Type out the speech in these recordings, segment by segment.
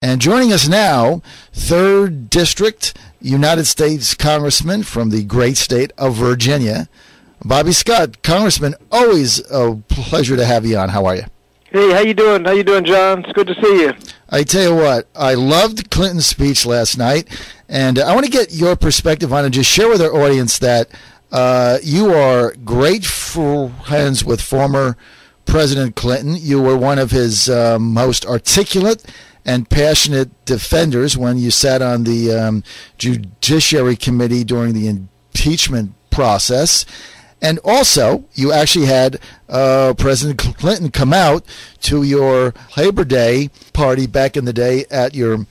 And joining us now, 3rd District United States Congressman from the great state of Virginia, Bobby Scott. Congressman, always a pleasure to have you on. How are you? Hey, how you doing? How you doing, John? It's good to see you. I tell you what, I loved Clinton's speech last night, and I want to get your perspective on it. Just share with our audience that you are great friends with former President Clinton. You were one of his most articulate and passionate defenders when you sat on the Judiciary Committee during the impeachment process. And also, you actually had President Clinton come out to your Labor Day party back in the day at your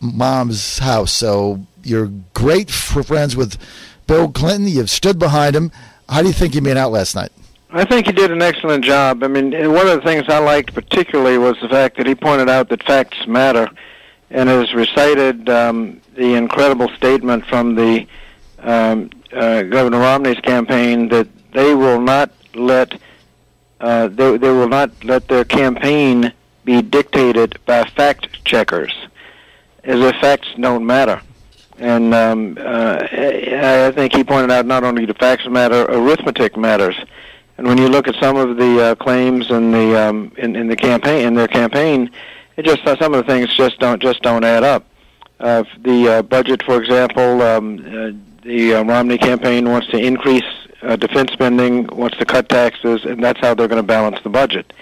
mom's house. So you're great friends with Bill Clinton. You've stood behind him. How do you think you made out last night? I think he did an excellent job. I mean, one of the things I liked particularly was the fact that he pointed out that facts matter and has recited the incredible statement from the Governor Romney's campaign that they will not let their campaign be dictated by fact checkers, as if facts don't matter. And I think he pointed out not only do facts matter, arithmetic matters. And when you look at some of the claims in the in their campaign, it just some of the things just don't add up. The budget, for example, the Romney campaign wants to increase defense spending, wants to cut taxes, and that's how they're going to balance the budget.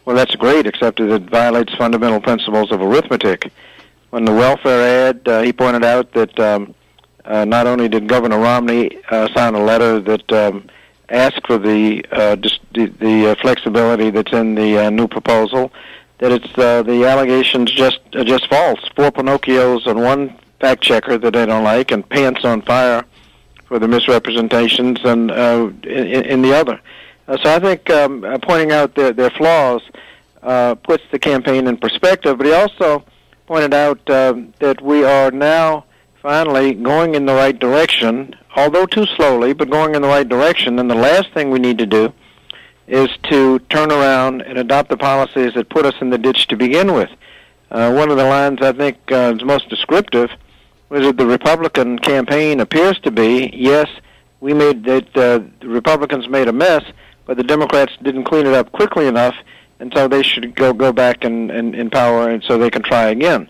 Well, that's great, except that it violates fundamental principles of arithmetic. On the welfare ad, he pointed out that not only did Governor Romney sign a letter that asked for the flexibility that's in the new proposal, that it's the allegations just false. 4 Pinocchios on one fact checker that they don't like, and pants on fire for the misrepresentations and in the other. So I think pointing out their flaws puts the campaign in perspective. But he also pointed out that we are now finally going in the right direction, although too slowly, but going in the right direction. And the last thing we need to do is to turn around and adopt the policies that put us in the ditch to begin with. One of the lines I think is most descriptive was that the Republican campaign appears to be, yes, we made that the Republicans made a mess, but the Democrats didn't clean it up quickly enough, and so they should go back in power, and so they can try again.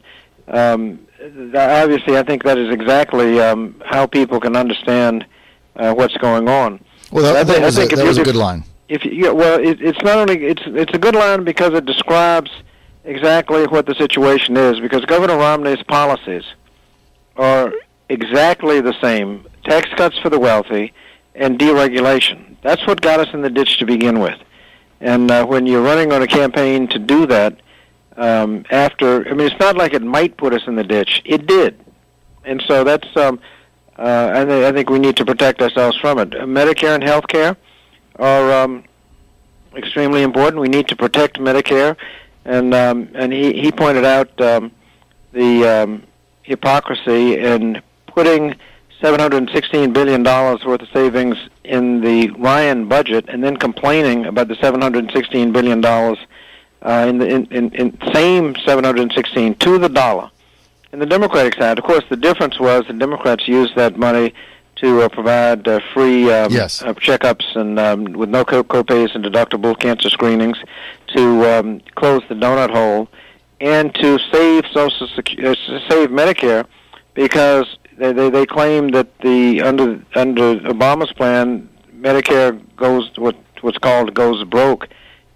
Obviously, I think that is exactly how people can understand what's going on. Well, that was a good line. It's not only it's a good line because it describes exactly what the situation is. Because Governor Romney's policies are exactly the same: tax cuts for the wealthy and deregulation. That's what got us in the ditch to begin with. And when you're running on a campaign to do that, it's not like it might put us in the ditch. It did. And so that's, I think we need to protect ourselves from it. Medicare and health care are extremely important. We need to protect Medicare. And he pointed out the hypocrisy in putting $716 billion worth of savings in the Ryan budget and then complaining about the $716 billion in same 716 to the dollar. In the Democratic side, of course, the difference was the Democrats used that money to provide free checkups and with no co-pays and deductible cancer screenings, to close the donut hole, and to save save Medicare, because they claim that under Obama's plan, Medicare goes what's called goes broke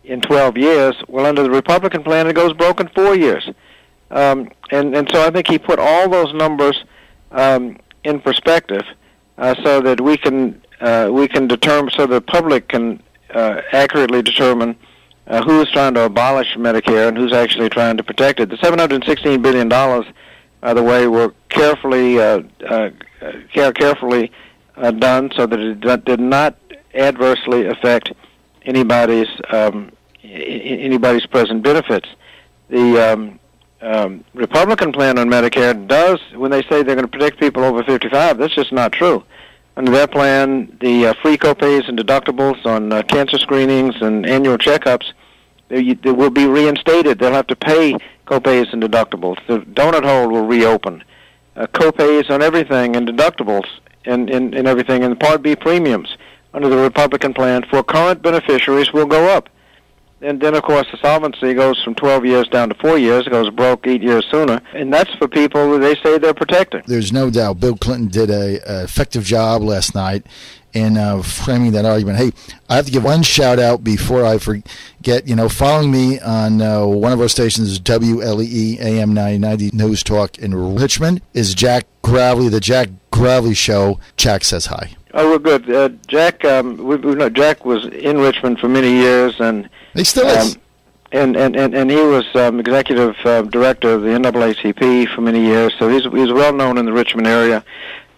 in 12 years. Well, under the Republican plan, it goes broke in 4 years. And so I think he put all those numbers in perspective so that we can determine, so the public can accurately determine who's trying to abolish Medicare and who's actually trying to protect it. The $716 billion, by the way, were carefully done so that it did not adversely affect anybody's present benefits. The Republican plan on Medicare does, when they say they're going to protect people over 55, that's just not true. Under their plan, the free copays and deductibles on cancer screenings and annual checkups They will be reinstated. They'll have to pay copays and deductibles. The donut hole will reopen. Copays on everything and deductibles and everything, and Part B premiums under the Republican plan for current beneficiaries will go up. And then, of course, the solvency goes from 12 years down to 4 years. It goes broke 8 years sooner. And that's for people who they say they're protecting. There's no doubt Bill Clinton did a effective job last night in framing that argument. Hey, I have to give one shout-out before I forget. Following me on one of our stations, WLEE AM 990 News Talk in Richmond, is Jack Gravely, the Jack Gravely Show. Jack says hi. Oh, we're good. Jack, we know Jack was in Richmond for many years, and he still is. And he was executive director of the NAACP for many years, so he's well known in the Richmond area,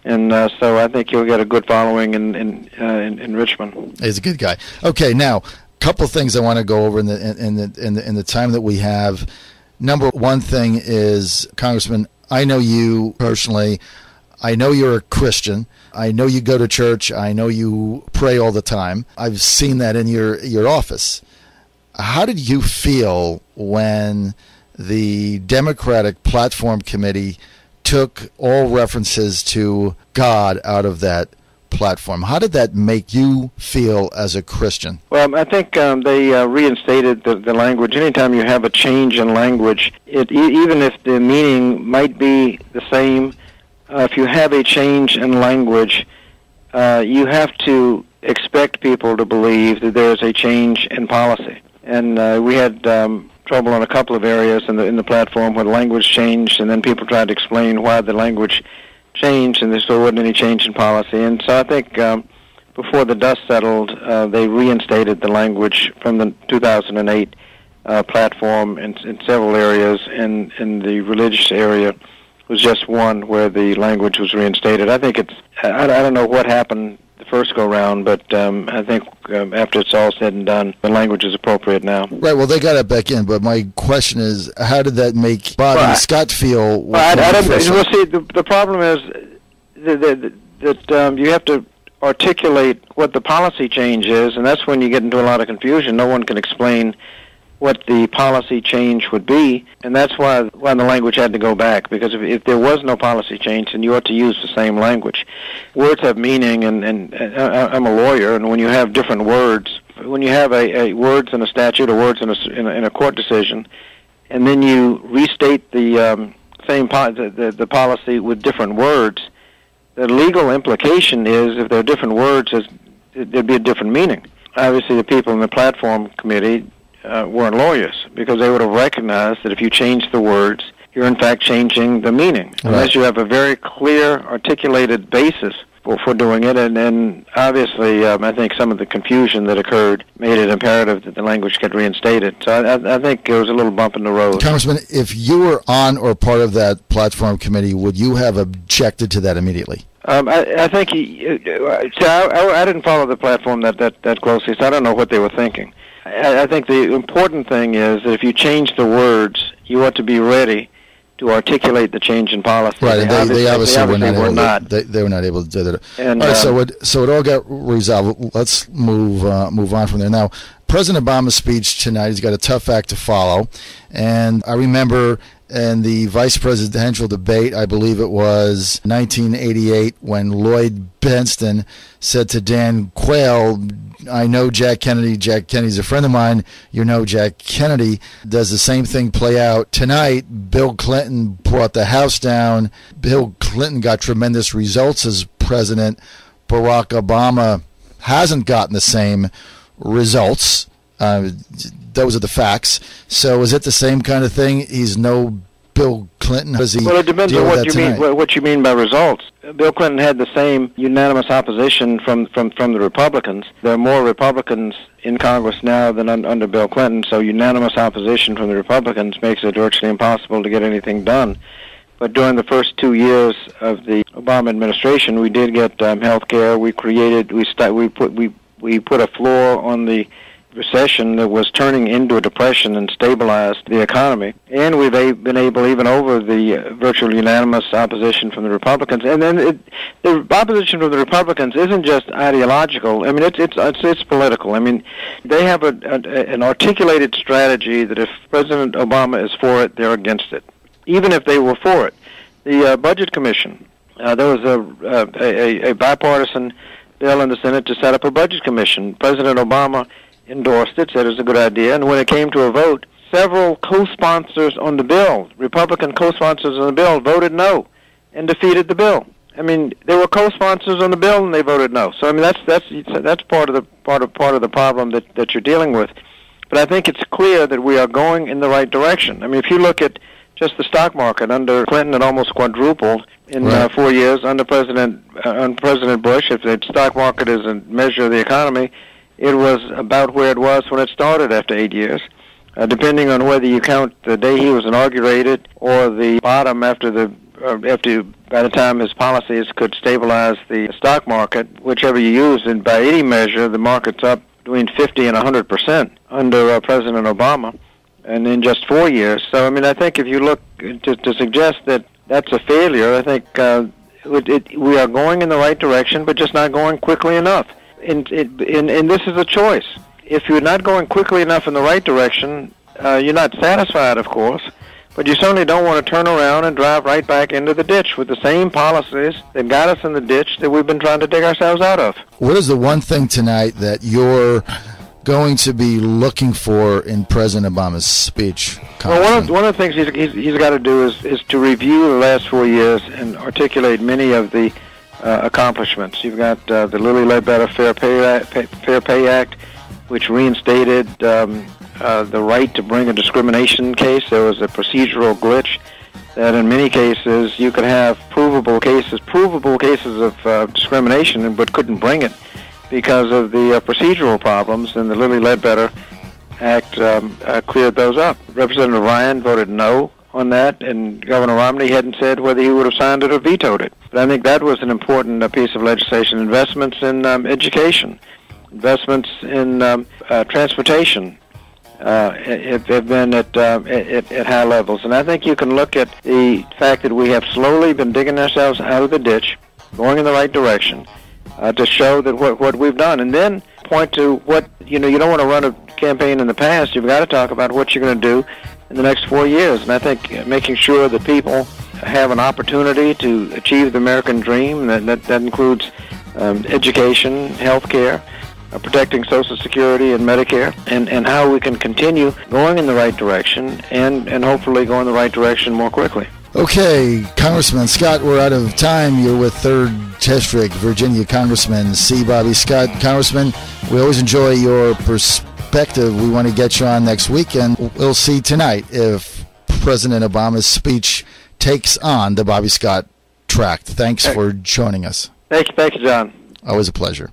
and so I think he'll get a good following in Richmond. He's a good guy. Okay, now a couple of things I want to go over in the time that we have. Number one thing is, Congressman, I know you personally. I know you're a Christian. I know you go to church. I know you pray all the time. I've seen that in your office. How did you feel when the Democratic Platform Committee took all references to God out of that platform? How did that make you feel as a Christian? Well, I think they reinstated the language. Anytime you have a change in language, even if the meaning might be the same, if you have a change in language, you have to expect people to believe that there is a change in policy. And we had trouble in a couple of areas in the platform where the language changed, and then people tried to explain why the language changed, and there still wasn't any change in policy. And so I think before the dust settled, they reinstated the language from the 2008 platform in several areas, and in the religious area was just one where the language was reinstated. I think I don't know what happened the first go-round, but I think after it's all said and done, the language is appropriate now. Right, well, they got it back in, but my question is, how did that make Bob and Scott feel? The problem is that you have to articulate what the policy change is, and that's when you get into a lot of confusion. No one can explain what the policy change would be, and that's why the language had to go back, because if there was no policy change, then you ought to use the same language. Words have meaning, and I'm a lawyer, and when you have different words, when you have a words in a statute or words in a court decision, and then you restate the the policy with different words, the legal implication is if there are different words, there'd be a different meaning. Obviously, the people in the platform committee weren't lawyers, because they would have recognized that if you change the words, you're in fact changing the meaning, unless you have a very clear, articulated basis for doing it. And then, obviously, I think some of the confusion that occurred made it imperative that the language get reinstated. So I think there was a little bump in the road. Congressman, if you were on or part of that platform committee, would you have objected to that immediately? I think I didn't follow the platform that closely, so I don't know what they were thinking. I think the important thing is that if you change the words, you ought to be ready to articulate the change in policy. Right, and they obviously were not. They were not able to do that. And, all right, so it all got resolved. Let's move on from there. Now, President Obama's speech tonight, he's got a tough act to follow. And I remember in the vice presidential debate, I believe it was 1988, when Lloyd Benston said to Dan Quayle, I know Jack Kennedy. Jack Kennedy's a friend of mine. You know Jack Kennedy. Does the same thing play out tonight? Bill Clinton brought the House down. Bill Clinton got tremendous results as president. Barack Obama hasn't gotten the same results. Those are the facts. So is it the same kind of thing? He's no Bill Clinton. Well, it depends on what you mean by results. Bill Clinton had the same unanimous opposition from the Republicans. There are more Republicans in Congress now than under Bill Clinton, so unanimous opposition from the Republicans makes it virtually impossible to get anything done. But during the first 2 years of the Obama administration, we did get health care. We put a floor on the recession that was turning into a depression and stabilized the economy. And we've been able, even over the virtually unanimous opposition from the Republicans, and then the opposition from the Republicans isn't just ideological. I mean, it's political. I mean, they have an articulated strategy that if President Obama is for it, they're against it, even if they were for it. The Budget Commission, there was a bipartisan bill in the Senate to set up a budget commission. President Obama endorsed it, said it was a good idea, and when it came to a vote, several co-sponsors on the bill, Republican co-sponsors on the bill, voted no and defeated the bill. I mean, there were co-sponsors on the bill and they voted no. So I mean, that's part of the problem that you're dealing with. But I think it's clear that we are going in the right direction. I mean, if you look at just the stock market under Clinton, it almost quadrupled in 4 years. Under President Bush, if the stock market is a measure of the economy, it was about where it was when it started after 8 years. Depending on whether you count the day he was inaugurated or the bottom by the time his policies could stabilize the stock market, whichever you use, and by any measure, the market's up between 50 and 100% under President Obama, and in just 4 years. So, I mean, I think if you look to suggest that that's a failure, I think we are going in the right direction, but just not going quickly enough. And this is a choice. If you're not going quickly enough in the right direction, you're not satisfied, of course, but you certainly don't want to turn around and drive right back into the ditch with the same policies that got us in the ditch that we've been trying to dig ourselves out of. What is the one thing tonight that you're going to be looking for in President Obama's speech? Well, one of the things he's got to do is to review the last 4 years and articulate many of the accomplishments. You've got the Lilly Ledbetter Fair Pay Act, which reinstated the right to bring a discrimination case. There was a procedural glitch that in many cases you could have provable cases of discrimination, but couldn't bring it because of the procedural problems, and the Lilly Ledbetter Act cleared those up. Representative Ryan voted no on that, and Governor Romney hadn't said whether he would have signed it or vetoed it. But I think that was an important piece of legislation. Investments in education, investments in transportation have been at high levels. And I think you can look at the fact that we have slowly been digging ourselves out of the ditch, going in the right direction, to show that what we've done, and then point to what, you don't want to run a campaign in the past. You've got to talk about what you're going to do in the next 4 years. And I think making sure that people have an opportunity to achieve the American dream, that includes education, health care, protecting Social Security and Medicare, and how we can continue going in the right direction and hopefully go in the right direction more quickly. Okay, Congressman Scott, we're out of time. You're with 3rd District, Virginia Congressman C. Bobby Scott. Congressman, we always enjoy your perspective. We want to get you on next week, and we'll see tonight if President Obama's speech takes on the Bobby Scott tract. Thanks for joining us. Thank you, John. Always a pleasure.